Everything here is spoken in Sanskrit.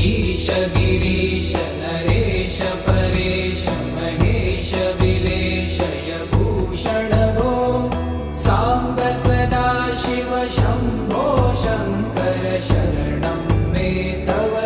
ईश गिरीश नरेश परेश महेश विलेशय भूषण भो साम्ब सदा शिव शम्भो शङ्कर शरणं मे तव